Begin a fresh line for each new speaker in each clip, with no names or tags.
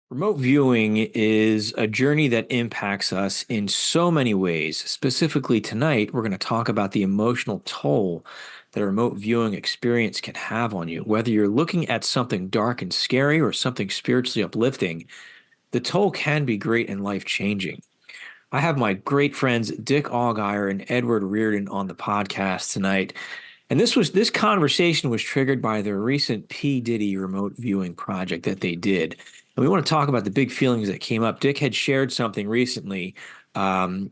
Remote viewing is a journey that impacts us in so many ways. Specifically, tonight, we're going to talk about the emotional toll that a remote viewing experience can have on you. Whether you're looking at something dark and scary or something spiritually uplifting, the toll can be great and life-changing. I have my great friends Dick Allgaier and Edward Reardon on the podcast tonight. And this conversation was triggered by their recent P. Diddy remote viewing project that they did. And we want to talk about the big feelings that came up. Dick had shared something recently um,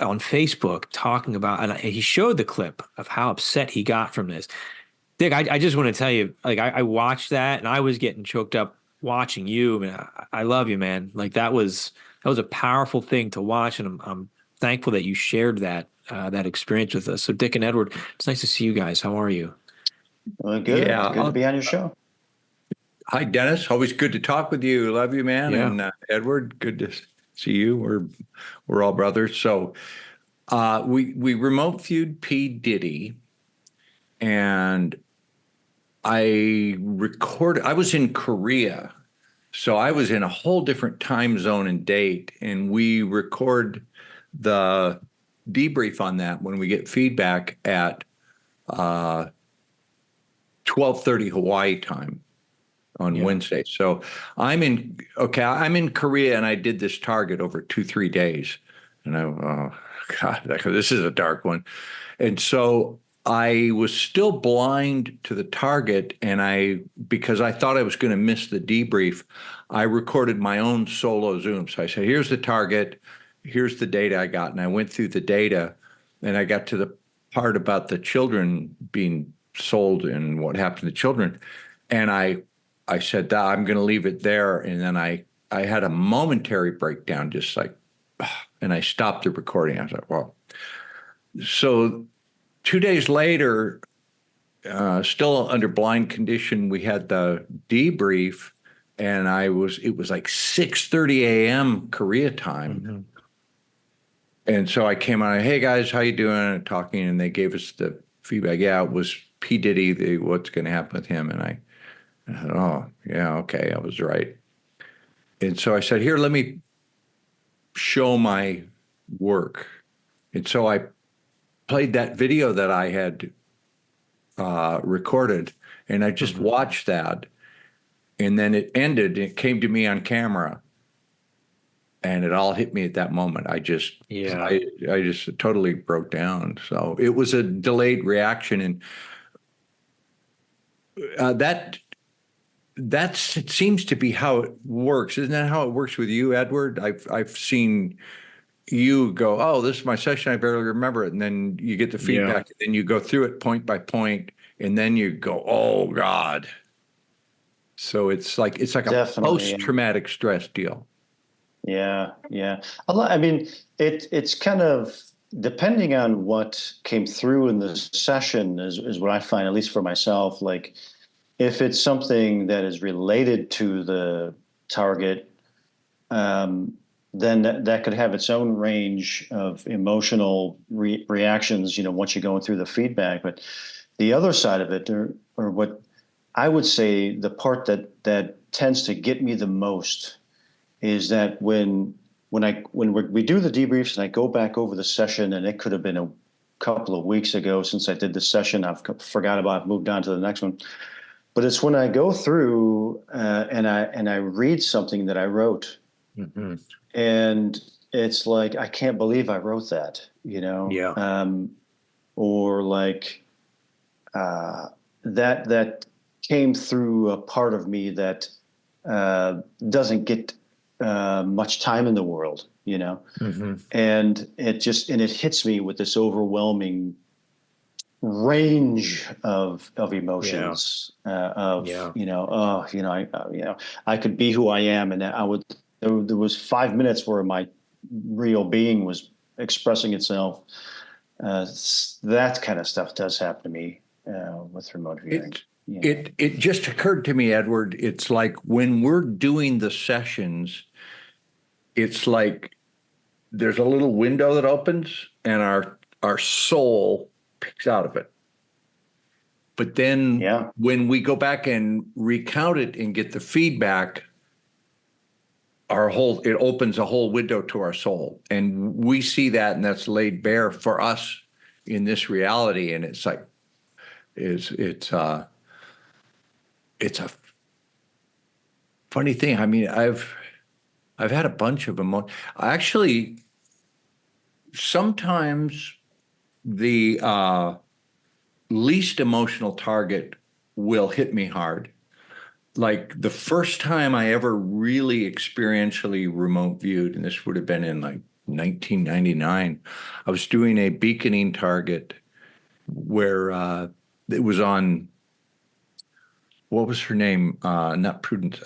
on Facebook talking about, and he showed the clip of how upset he got from this. Dick, I just want to tell you, like I watched that and I was getting choked up watching you. I mean, I love you, man. Like that was a powerful thing to watch, and I'm thankful that you shared that experience with us. So, Dick and Edward, it's nice to see you guys. How are you?
Well, good.
Yeah.
Good to be on your show.
Hi, Dennis. Always good to talk with you. Love you, man.
Yeah.
And Edward, good to see you. We're all brothers. So we remote viewed P Diddy, and I recorded. I was in Korea, so I was in a whole different time zone and date, and we record the debrief on that when we get feedback at 12:30 Hawaii time on
Yeah.
Wednesday. So I'm in Korea, and I did this target over 2-3 days. And oh God, this is a dark one. And so I was still blind to the target, and because I thought I was going to miss the debrief, I recorded my own solo Zoom. So I said, here's the target, here's the data I got. And I went through the data, and I got to the part about the children being sold and what happened to the children. And I said that I'm going to leave it there. And then I had a momentary breakdown, just like, and I stopped the recording. I was like, well, so 2 days later, still under blind condition, we had the debrief, and it was like 6:30 a.m. Korea time.
Hmm.
And so I came on, hey guys, how you doing? And talking, and they gave us the feedback. Yeah, it was P. Diddy, what's going to happen with him? And I said, oh, yeah, okay, I was right. And so I said, here, let me show my work. And so I played that video that I had recorded, and I just
Hmm.
watched that. And then it ended, and it came to me on camera, and it all hit me at that moment.
Yeah.
I just totally broke down. So it was a delayed reaction. And it seems to be how it works. Isn't that how it works with you, Edward? I've seen you go, oh, this is my session, I barely remember it. And then you get the
Yeah.
feedback, and then you go through it point by point, and then you go, oh God. So it's like a
Definitely.
post-traumatic stress deal.
Yeah, yeah. I mean, it's kind of depending on what came through in the session is what I find, at least for myself. Like if it's something that is related to the target, um, then that could have its own range of emotional reactions, once you're going through the feedback. But the other side of it, or what I would say, the part that tends to get me the most is that when we do the debriefs and I go back over the session, and it could have been a couple of weeks ago since I did the session, I've forgot about it, moved on to the next one. But it's when I go through and I read something that I wrote,
Hmm.
and it's like I can't believe I wrote that,
Yeah.
or like that came through a part of me that doesn't get much time in the world,
Hmm.
and it hits me with this overwhelming range of
Yeah.
emotions, of
Yeah.
I could be who I am, and I would. There was 5 minutes where my real being was expressing itself. That kind of stuff does happen to me with remote viewing.
It
You know.
it just occurred to me, Edward, it's like when we're doing the sessions, it's like there's a little window that opens, and our soul peeks out of it. But then
Yeah.
when we go back and recount it and get the feedback, it opens a whole window to our soul. And we see that, and that's laid bare for us in this reality. And it's like, it's a funny thing. I mean, I've had a bunch of emotions. Actually, sometimes the least emotional target will hit me hard. Like the first time I ever really experientially remote viewed, and this would have been in like 1999, I was doing a beaconing target where it was on, what was her name? Not Prudence,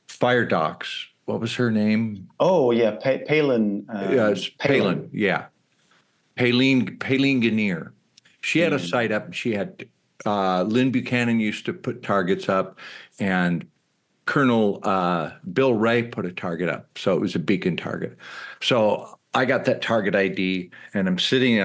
Fire Docks. What was her name?
Oh yeah, Palin.
Palin, yeah. Palin Gainier. She had a
Palin.
site up. She had Lynn Buchanan used to put targets up, and Colonel Bill Ray put a target up. So it was a beacon target. So I got that target ID, and I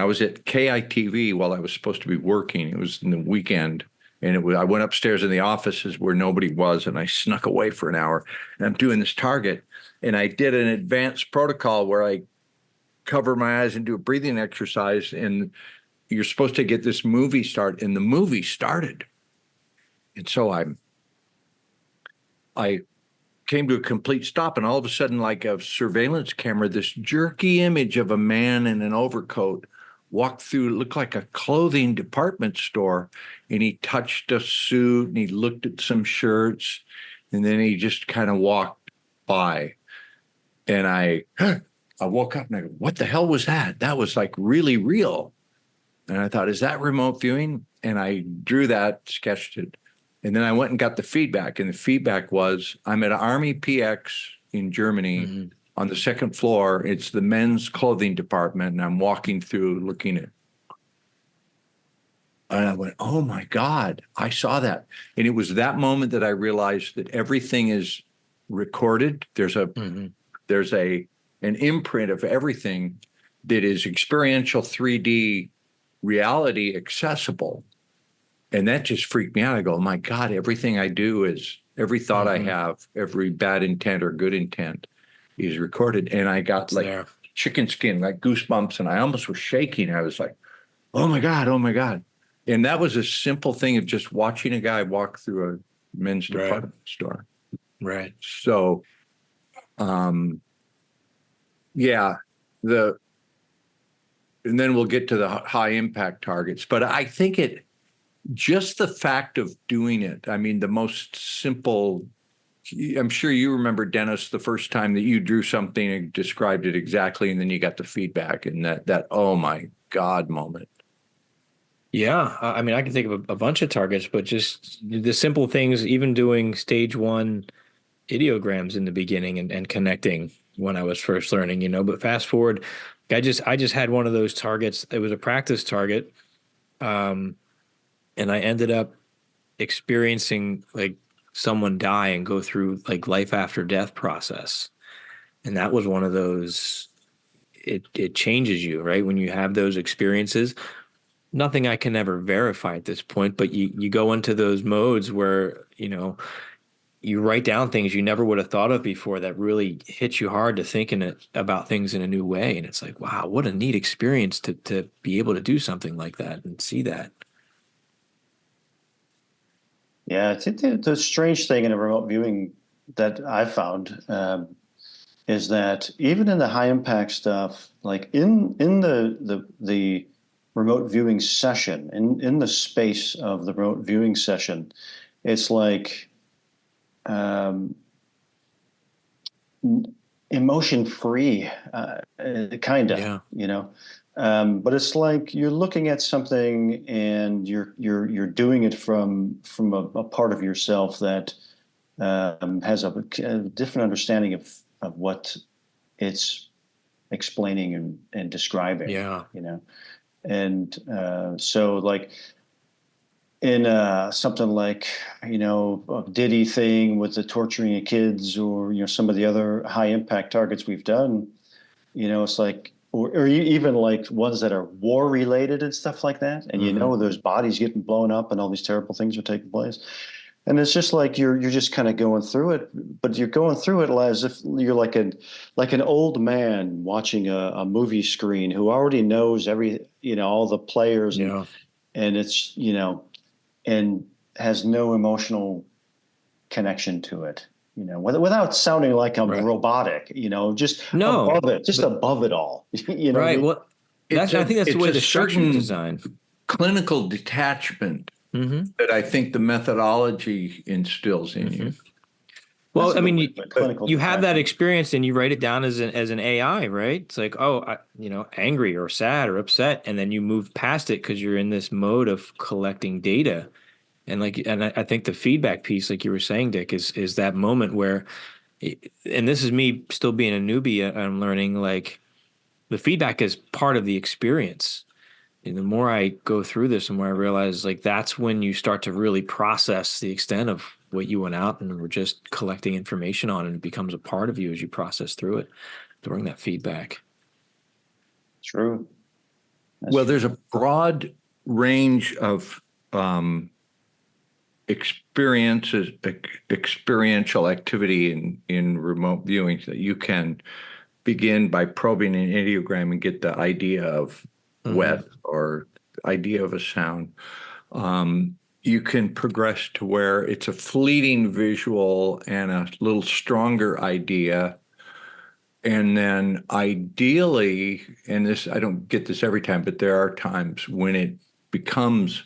was at KITV while I was supposed to be working. It was in the weekend. And I went upstairs in the offices where nobody was, and I snuck away for an hour. And I'm doing this target, and I did an advanced protocol where I cover my eyes and do a breathing exercise. And you're supposed to get this movie start, and the movie started. And so I came to a complete stop, and all of a sudden, like a surveillance camera, this jerky image of a man in an overcoat walked through, looked like a clothing department store, and he touched a suit and he looked at some shirts, and then he just kind of walked by. And I woke up and I go, what the hell was that? That was like really real. And I thought, is that remote viewing? And I drew that, sketched it. And then I went and got the feedback. And the feedback was, I'm at Army PX in Germany on the second floor. It's the men's clothing department. And I'm walking through looking at. And I went, oh my God, I saw that. And it was that moment that I realized that everything is recorded. There's an imprint of everything that is experiential 3D reality accessible. And that just freaked me out. I go, oh my God, everything I do is, every thought I have, every bad intent or good intent is recorded. And I got chicken skin, like goosebumps, and I almost was shaking. I was like, oh my God, oh my God. And that was a simple thing of just watching a guy walk through a men's department store.
Right.
So, yeah, and then we'll get to the high impact targets. But I think just the fact of doing it, I mean, the most simple, I'm sure you remember, Dennis, the first time that you drew something and described it exactly, and then you got the feedback and that oh my God moment.
Yeah. I mean, I can think of a bunch of targets, but just the simple things, even doing stage 1 ideograms in the beginning and connecting when I was first learning, but fast forward, I just had one of those targets. It was a practice target. And I ended up experiencing like someone die and go through like life after death process. And that was one of those, it changes you, right? When you have those experiences, nothing I can ever verify at this point, but you go into those modes where, you write down things you never would have thought of before that really hits you hard to thinking about things in a new way. And it's like, wow, what a neat experience to be able to do something like that and see that.
Yeah, I think the strange thing in a remote viewing that I found is that even in the high impact stuff, like in the remote viewing session, in the space of the remote viewing session, it's like emotion free, kind of, but it's like you're looking at something and you're doing it from a part of yourself that has a different understanding of what it's explaining and describing.
Yeah.
And so like in something like a Diddy thing with the torturing of kids, or some of the other high impact targets we've done, it's like, or even like ones that are war related and stuff like that, and there's bodies getting blown up and all these terrible things are taking place. And it's just like you're just kind of going through it, but you're going through it as if you're like an old man watching a movie screen who already knows all the players,
Yeah.
and it's, and has no emotional connection to it, without sounding like I'm
Right.
robotic, just
No, but
above it all. You know what I
right.
mean?
Well, I think that's the
It's
way
a
the structure is
certain
designed.
clinical detachment
Hmm.
that I think the methodology instills in
Hmm.
you.
That's
Well,
a
I
good
mean,
way to put it, clinical
you have that
detachment.
experience and you write it down as an AI, right? It's like, oh, angry or sad or upset, and then you move past it because you're in this mode of collecting data. And I think the feedback piece, like you were saying, Dick, is that moment where, and this is me still being a newbie, I'm learning like the feedback is part of the experience. And the more I go through this, the more I realize like that's when you start to really process the extent of what you went out and were just collecting information on, and it becomes a part of you as you process through it during that feedback.
True. That's
Well, there's
true.
a broad range of um, experiences, experiential activity in remote viewing that you can begin by probing an ideogram and get the idea of
Hmm.
wet or idea of a sound. You can progress to where it's a fleeting visual and a little stronger idea. And then ideally, and this, I don't get this every time, but there are times when it becomes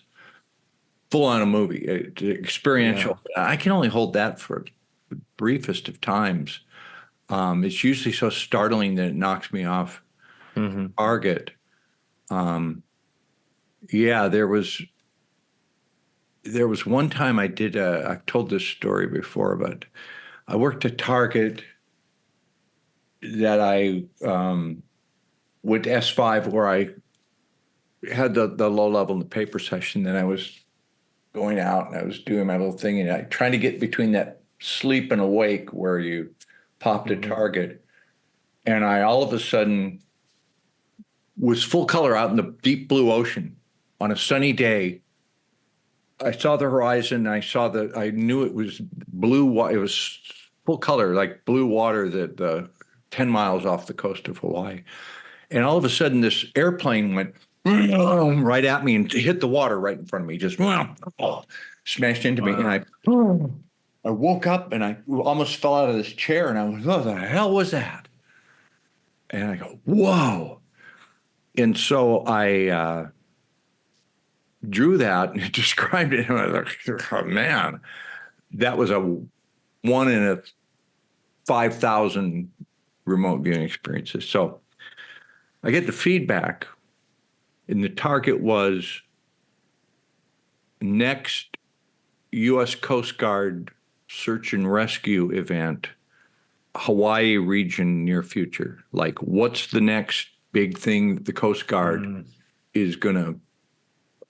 full on a movie,
Yeah.
experiential. I can only hold that for the briefest of times. It's usually so startling that it knocks me off
Hmm.
target. Um, yeah, there was one time I've told this story before, but I worked at Target that I went to S5 where I had the low level in the paper session. Then I was going out and I was doing my little thing and I trying to get between that sleep and awake where you popped a
Hmm.
target. And I all of a sudden was full color out in the deep blue ocean on a sunny day. I saw the horizon. I knew it was blue. It was full color, like blue water that 10 miles off the coast of Hawaii. And all of a sudden, this airplane went right at me and hit the water right in front of me, just smashed into me. And
Wow.
I woke up and I almost fell out of this chair and I was, what the hell was that? And I go, whoa. And so I drew that and described it. And I was like, oh, man, that was a 1 in a 5,000 remote viewing experiences. So I get the feedback, and the target was next U.S. Coast Guard search and rescue event, Hawaii region near future. Like, what's the next big thing the Coast Guard
Mm.
is going to?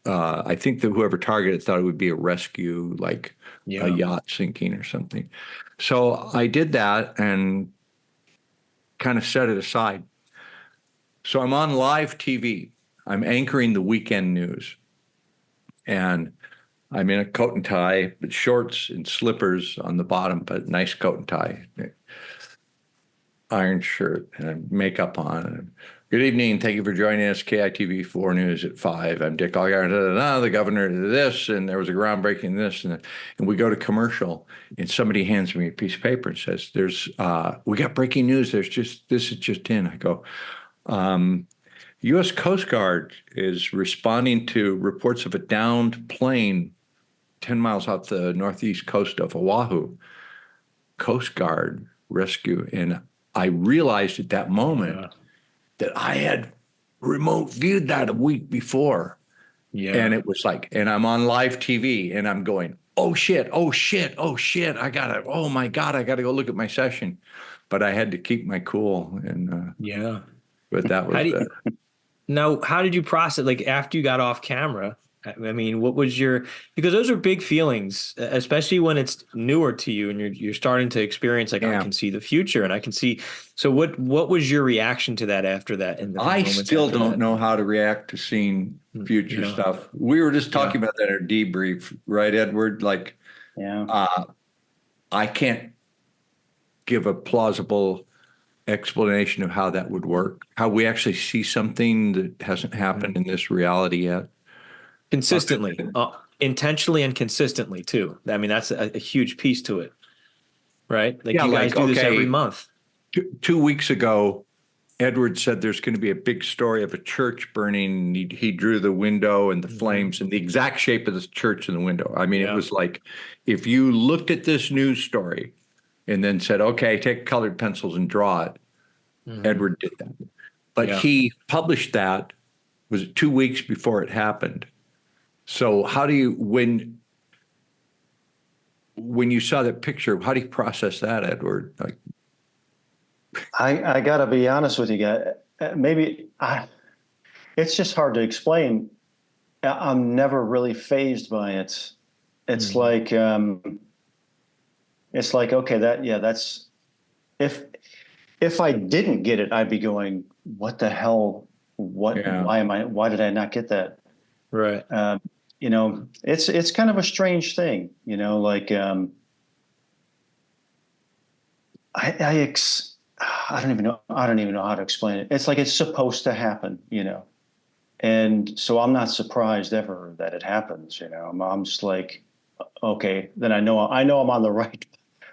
I think that whoever targeted thought it would be a rescue, like a
Yeah.
yacht sinking or something. So I did that and kind of set it aside. So I'm on live TV. I'm anchoring the weekend news, and I'm in a coat and tie, but shorts and slippers on the bottom, but nice coat and tie, iron shirt, and makeup on. Good evening. Thank you for joining us. KITV4 News at 5. I'm Dick Allgaier. The governor did this, and there was a groundbreaking this, and we go to commercial, and somebody hands me a piece of paper and says, we got breaking news. This is just in. I go, U.S. Coast Guard is responding to reports of a downed plane 10 miles off the northeast coast of Oahu. Coast Guard rescue. And I realized at that moment
Yeah.
that I had remote viewed that a week before. And
Yeah.
it was like, and I'm on live TV and I'm going, oh shit, oh shit, oh shit. Oh my God, I got to go look at my session. But I had to keep my cool.
Yeah.
But that
How
was
do you, Now, how did you process, like after you got off camera? I mean, what was your, because those are big feelings, especially when it's newer to you and you're starting to experience like I
yeah.
can see the future and I can see. So what was your reaction to that after that in the
I
moments
still
after
don't
that?
know how to react to seeing future
Yeah.
stuff. We were just
Yeah.
talking about that in our debrief, right, Edward? Like
Yeah.
I can't give a plausible explanation of how that would work, how we actually see something that hasn't happened in this reality yet.
Consistently, intentionally and consistently too. I mean, that's a huge piece to it, right? Like
Yeah,
you guys
like,
do this every
okay,
month.
2 weeks ago, Edward said there's going to be a big story of a church burning. He drew the window and the flames and the exact shape of the church in the window. I mean, it
Yeah.
was like if you looked at this news story and then said, okay, take colored pencils and draw it, Edward did that. But
Yeah.
he published that, was it 2 weeks before it happened? So how do you, when you saw that picture, how do you process that, Edward? Like,
I got to be honest with you guys. It's just hard to explain. I'm never really fazed by it. It's like, okay, that's if I didn't get it, I'd be going, what the hell?
yeah,
Why did I not get that?
Right.
It's kind of a strange thing, like, I don't even know. I don't even know how to explain it. It's like it's supposed to happen, and so I'm not surprised ever that it happens. I'm just like, okay, then I know I'm on the right.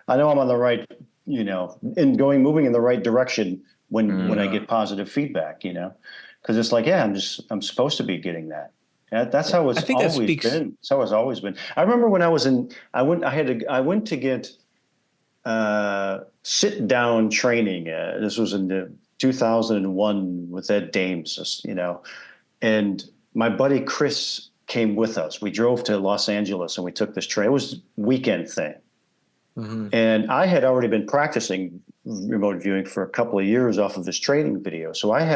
I know I'm on the right, and moving in the right direction when I get positive feedback, because it's like, yeah, I'm supposed to be getting that. That's how
I
it's
think that
always
speaks.
been. That's how it's always been. I remember when I went to get sit down training. This was in the 2001 with Ed Dames, and my buddy Chris came with us. We drove to Los Angeles and we took this train. It was a weekend thing. And I had already been practicing remote viewing for a couple of years off of this training video. So I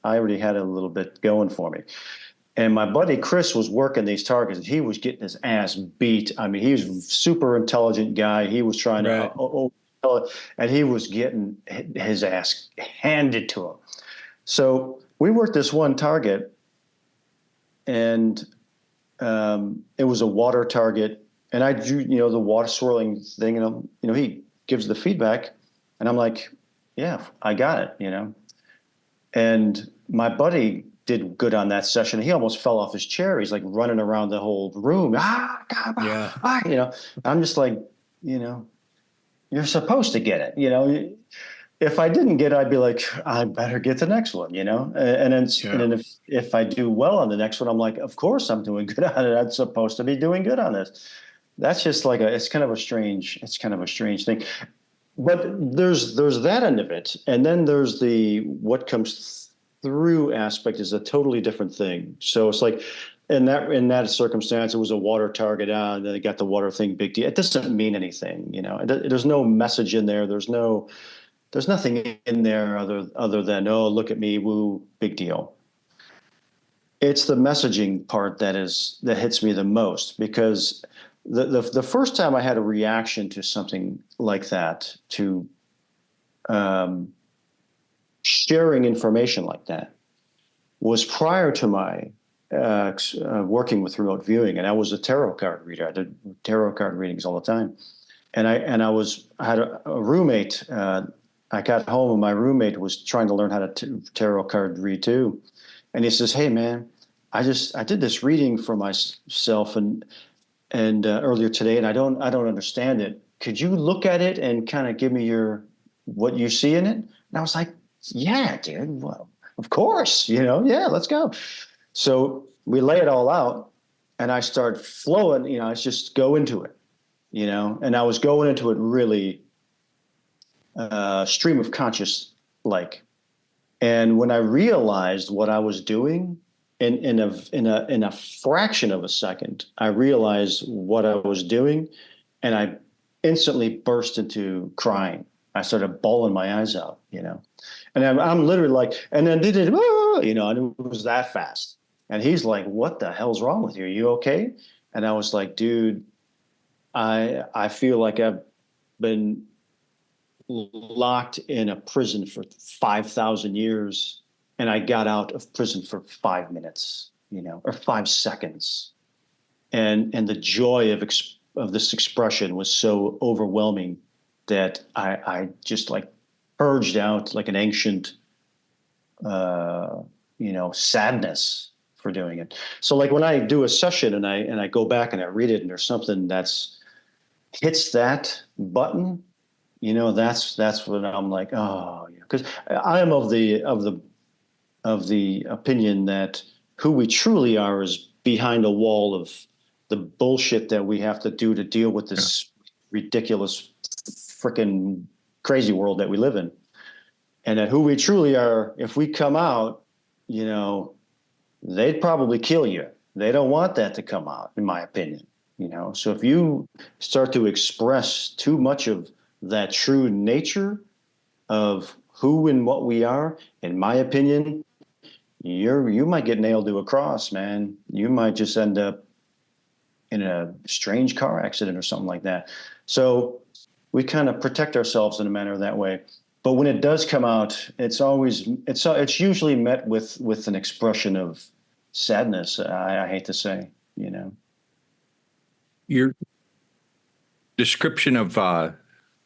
already had a little bit going for me. And my buddy Chris was working these targets, and he was getting his ass beat. I mean, he was a super intelligent guy. He was trying
Right.
and he was getting his ass handed to him. So we worked this one target, and it was a water target. And I drew, the water swirling thing, and he gives the feedback, and I'm like, yeah, I got it, And my buddy did good on that session. He almost fell off his chair. He's like running around the whole room.
Yeah.
I'm just like, you're supposed to get it. If I didn't get it, I'd be like, I better get the next one, and then if I do well on the next one, I'm like, of course I'm doing good on it. I'm supposed to be doing good on this. That's just like it's kind of a strange thing. But there's that end of it, and then there's the what comes through aspect is a totally different thing. So it's like in that circumstance, it was a water target, and then they got the water thing, big deal. It doesn't mean anything, There's no message in there. There's nothing in there other than, oh, look at me, woo, big deal. It's the messaging part that hits me the most, because the first time I had a reaction to something like that, to sharing information like that, was prior to my working with remote viewing, and I was a tarot card reader. I did tarot card readings all the time, and I had a roommate. I got home and my roommate was trying to learn how to tarot card read too, and he says, "Hey man, I did this reading for myself and earlier today, and I don't understand it. Could you look at it and kind of give me what you see in it?" And I was like, "Yeah, dude. Well, of course, yeah, let's go." So we lay it all out, and I start flowing. I just go into it, and I was going into it really stream of conscious like. And when I realized what I was doing, in a fraction of a second, I realized what I was doing, and I instantly burst into crying. I started bawling my eyes out, and I'm literally like, and then did it, and it was that fast. And he's like, "What the hell's wrong with you? Are you okay?" And I was like, "Dude, I feel like I've been locked in a prison for 5,000 years, and I got out of prison for 5 minutes, or 5 seconds. And the joy of this expression was so overwhelming that I just like purged out like an ancient, sadness for doing it. So like when I do a session and I go back and I read it and there's something that's hits that button, that's when I'm like, oh yeah, because I am of the opinion that who we truly are is behind a wall of the bullshit that we have to do to deal with
Yeah.
this ridiculous, freaking crazy world that we live in. And that who we truly are, if we come out, they'd probably kill you. They don't want that to come out, in my opinion. So if you start to express too much of that true nature of who and what we are, in my opinion, you might get nailed to a cross, man. You might just end up in a strange car accident or something like that. So we kind of protect ourselves in a manner that way. But when it does come out, it's usually met with an expression of sadness. I hate to say,
Your description of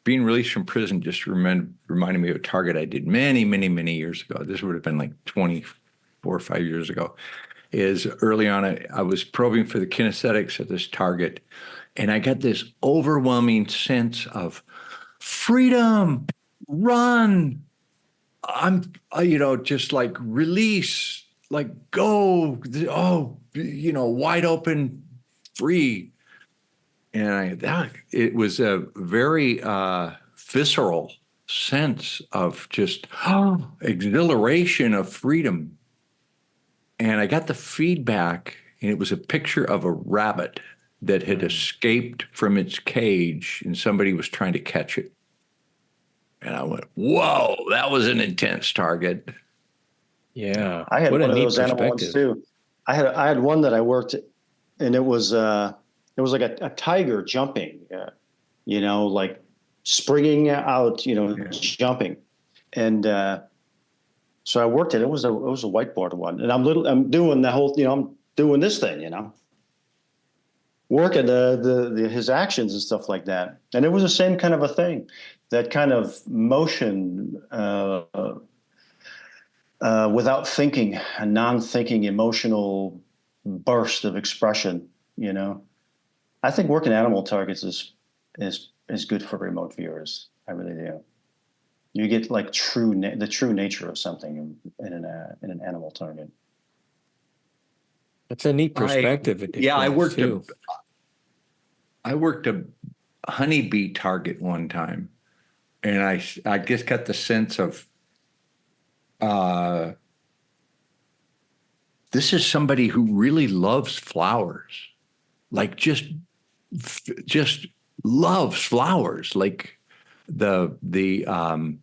being released from prison just reminded me of a target I did many, many, many years ago. This would have been like 24 or 5 years ago. Is early on, I was probing for the kinesthetics of this target, and I got this overwhelming sense of freedom, run. Just like release, like go, wide open, free. And it was a very visceral sense of just exhilaration of freedom. And I got the feedback, and it was a picture of a rabbit that had escaped from its cage, and somebody was trying to catch it. And I went, whoa, that was an intense target.
Yeah.
I had
What a
one of
neat
those animal ones
perspective.
too. I had one that I worked, and it was like a tiger jumping, like springing out, jumping, and so I worked it. It was a whiteboard one, and I'm doing the whole, I'm doing this thing, working his actions and stuff like that, and it was the same kind of a thing, that kind of motion. Without thinking, a non-thinking emotional burst of expression. I think working animal targets is good for remote viewers. I really do. You get like the true nature of something in an animal target.
That's a neat perspective
I
exchange
worked
too.
I worked a honeybee target one time, and I just got the sense of this is somebody who really loves flowers, like just loves flowers, like the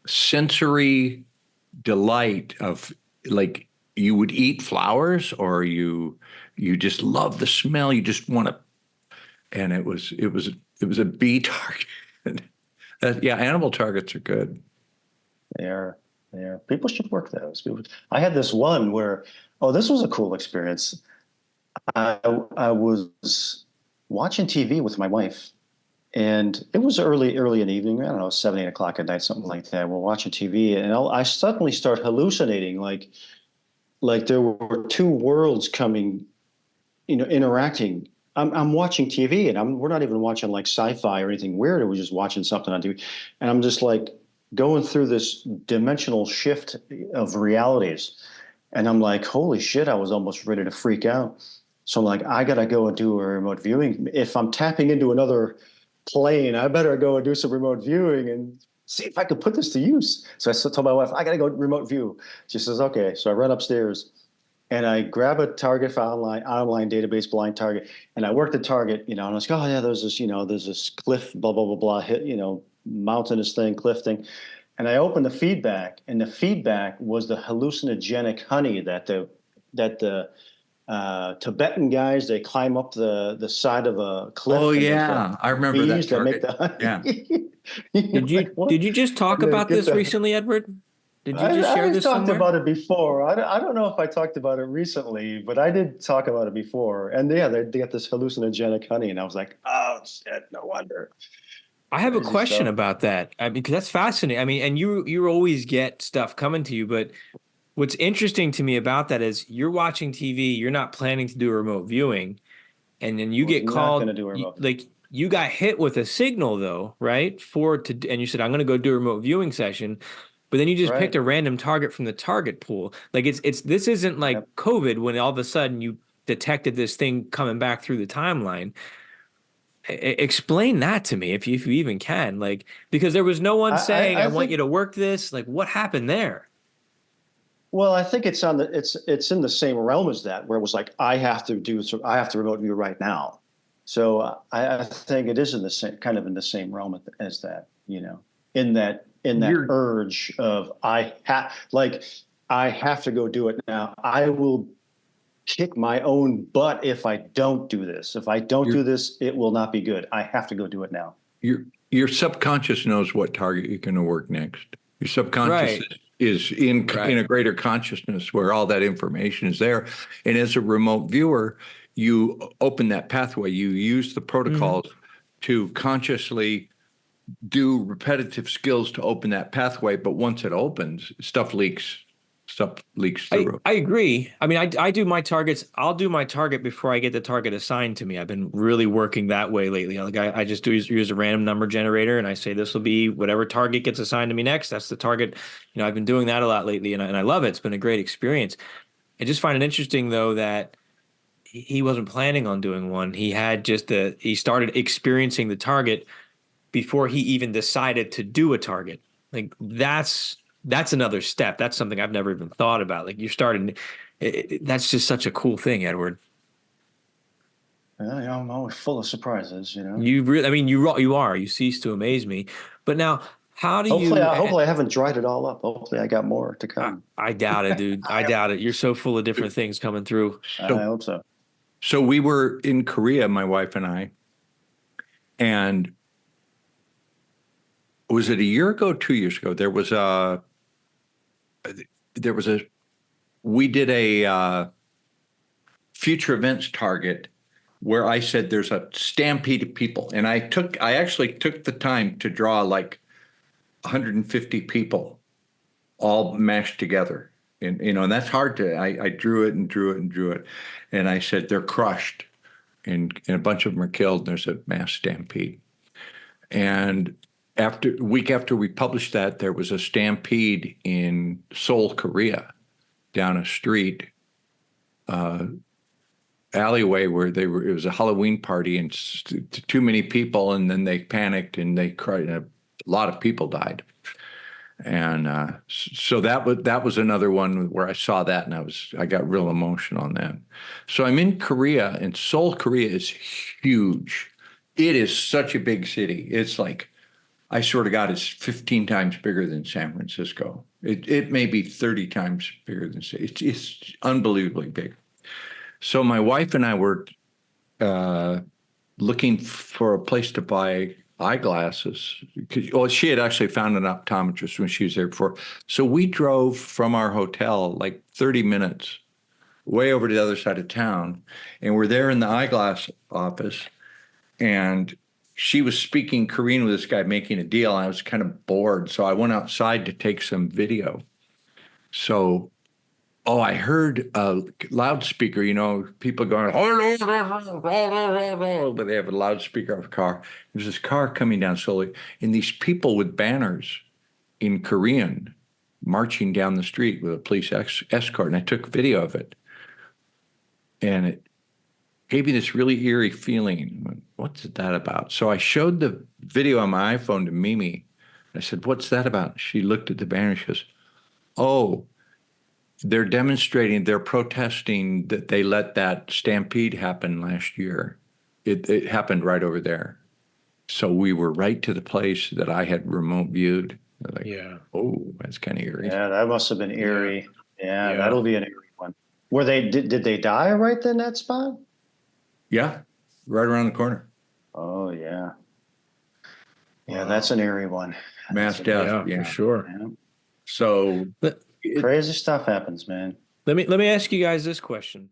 sensory delight of, like, you would eat flowers, or you just love the smell. You just want to, and it was a bee target. Yeah, animal targets are good.
They are. They are. People should work those. I had this one where, oh, this was a cool experience. I was watching TV with my wife, and it was early in the evening. I don't know, 7, 8 o'clock at night, something like that. We're watching TV, and I suddenly start hallucinating, like there were two worlds coming, interacting. I'm watching TV, and we're not even watching like sci-fi or anything weird. We're just watching something on TV, and I'm just like going through this dimensional shift of realities, and I'm like, holy shit! I was almost ready to freak out. So I'm like, I gotta go and do a remote viewing. If I'm tapping into another plane, I better go and do some remote viewing and see if I could put this to use. So I told my wife, I gotta go remote view. She says, okay. So I run upstairs and I grab a target for online database, blind target, and I work the target, and I was like, oh yeah, there's this cliff, blah, blah, blah, blah, hit, mountainous thing, cliff thing. And I opened the feedback, and the feedback was the hallucinogenic honey that the Tibetan guys, they climb up the side of a cliff.
Oh
And
yeah, I remember that
bees that make
target.
the honey.
Yeah.
Did
Like,
you
what?
did you just talk
And they
about
get
this
the
recently, Edward? Did you just share
I
this
talked
somewhere?
about it before. I don't know if I talked about it recently, but I did talk about it before. And yeah, they got this hallucinogenic honey, and I was like, oh shit, no wonder.
I have a
Crazy
question
stuff.
about that. I mean, because that's fascinating. I mean, and you always get stuff coming to you, but what's interesting to me about that is you're watching TV, you're not planning to do a remote viewing, and then you
Was
get
not going to
called,
do a remote.
like you got hit with a signal though, right? And you said, I'm going to go do a remote viewing session, but then you just picked
Right.
a random target from the target pool. Like this isn't like
Yep.
COVID when all of a sudden you detected this thing coming back through the timeline. Explain that to me if you even can, like, because there was no one saying, I
I
want you
think
to work this. Like, what happened there?
well, I think it's on the it's in the same realm as that, where it was like I have to remote view right now. So I think it is in the same kind of in the same realm as that, in that
You're
urge of I have to go do it now. I will kick my own butt if I don't do this. If I don't
you're
do this, it will not be good. I have to go do it now.
your subconscious knows what target you're going to work next. Your subconscious
Right,
is in
right.
a greater consciousness where all that information is there. And as a remote viewer, you open that pathway. You use the
Hmm.
protocols to consciously do repetitive skills to open that pathway. But once it opens, stuff leaks through.
I agree. I mean, I do my targets. I'll do my target before I get the target assigned to me. I've been really working that way lately. Like I just use a random number generator and I say this will be whatever target gets assigned to me next. That's the target. I've been doing that a lot lately and I love it. It's been a great experience. I just find it interesting though that he wasn't planning on doing one. He started experiencing the target before he even decided to do a target. Like that's another step. That's something I've never even thought about. Like you're starting. That's just such a cool thing, Edward.
I'm always full of surprises.
You really, I mean, you are. You cease to amaze me. But now, how do you?
Hopefully I haven't dried it all up. Hopefully I got more to come.
I doubt it, dude. I doubt it. You're so full of different things coming through.
I
So,
hope so.
so we were in Korea, my wife and I, and was it a year ago, 2 years ago? There was a we did a future events target where I said there's a stampede of people, and I actually took the time to draw like 150 people all mashed together, and that's hard to. I drew it and drew it and drew it, and I said they're crushed, and a bunch of them are killed. And there's a mass stampede, and a week after we published that, there was a stampede in Seoul, Korea, down a street alleyway where it was a Halloween party and too many people, and then they panicked and they cried. And a lot of people died, and so that was another one where I saw that and I got real emotional on that. So I'm in Korea, and Seoul, Korea is huge. It is such a big city. It's like, I swear to God, it's 15 times bigger than San Francisco. It may be 30 times bigger than it's unbelievably big. So my wife and I were uh, looking for a place to buy eyeglasses. Well, she had actually found an optometrist when she was there before. So we drove from our hotel like 30 minutes way over to the other side of town, and we're there in the eyeglass office, and she was speaking Korean with this guy making a deal. And I was kind of bored, so I went outside to take some video. So oh, I heard a loudspeaker, people going, but they have a loudspeaker of a car. There's this car coming down slowly, and these people with banners in Korean marching down the street with a police escort. And I took video of it, and it gave me this really eerie feeling. What's that about? So I showed the video on my iPhone to Mimi. I said, "What's that about?" She looked at the banner. She goes, "Oh, they're protesting that they let that stampede happen last year. It happened right over there. So we were right to the place that I had remote viewed." Like,
Yeah.
oh, that's kind of eerie.
Yeah, that must have been
Yeah.
eerie. Yeah,
Yeah.
that'll be an eerie one. Did they die right in that spot?
Yeah, right around the corner.
Oh yeah. Yeah, that's
Wow.
an eerie one. That's
Mass
a
death.
Yeah, for
Yeah.
sure.
yeah.
So
Let,
it,
Crazy stuff happens, man.
let me ask you guys this question.